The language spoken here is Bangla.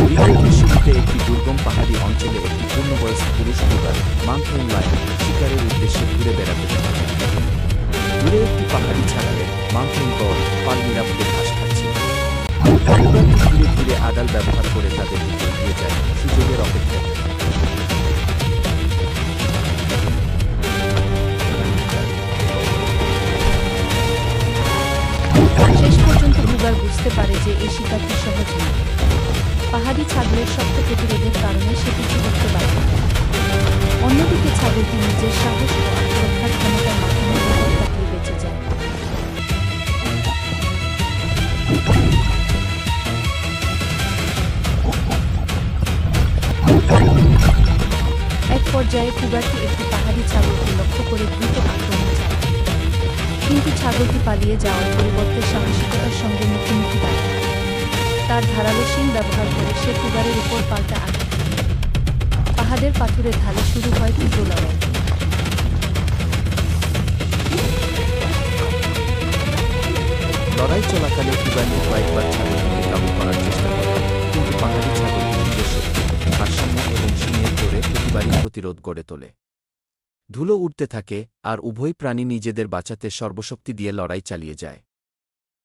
ভিডিওটির শুরুতে একটি দুর্গম পাহাড়ি অঞ্চলে একটি পূর্ণবয়স্ক পুরুষ কুগার মাউন্টেন লায়ন শিকারের উদ্দেশ্যে ঘুরে বেড়াতে দেখা যায়। দূরে একটি পাহাড়ি ছাগলের মাউন্টেন গড পাল নিরাপদে ঘাস খাচ্ছে। কুগারটি ধীরে ধীরে আড়াল ব্যবহার করে তাদের দিকে এগিয়ে যায়, সুযোগের অপেক্ষায়। শেষ পর্যন্ত কুগার বুঝতে পারে যে এই শিকারটি সহজ নয়। পাহাড়ি ছাগলের শক্ত প্রতিরোধের কারণে সে কিছু করতে পারে না। অন্যদিকে ছাগলটি নিজের সাহস ও আত্মরক্ষার ক্ষমতার মাধ্যমে বিপদ কাটিয়ে বেঁচে যায়। এক পর্যায়ে কুগারটি একটি পাহাড়ি ছাগলকে লক্ষ্য করে দ্রুত আক্রমণ চালায়, কিন্তু ছাগলটি পালিয়ে যাওয়ার পরিবর্তে সাহসিকতার সঙ্গে মুখোমুখি দাঁড়ায়। তার ধারালো শিং ব্যবহার করে সে কুগারের উপর পাল্টা আঘাত করে। পাহাড়ের পাথরের ঢালে শুরু হয় তীব্র লড়াই। লড়াই চলাকালে কুগারটি কয়েকবার ছাগলটিকে কাবু করার চেষ্টা করে, কিন্তু পাহাড়ি ছাগলটি নিজের শক্তি, ভারসাম্য এবং শিংয়ের জোরে প্রতিবারই প্রতিরোধ গড়ে তোলে। ধুলো উঠতে থাকে, আর উভয় প্রাণী নিজেদের বাঁচাতে সর্বশক্তি দিয়ে লড়াই চালিয়ে যায়।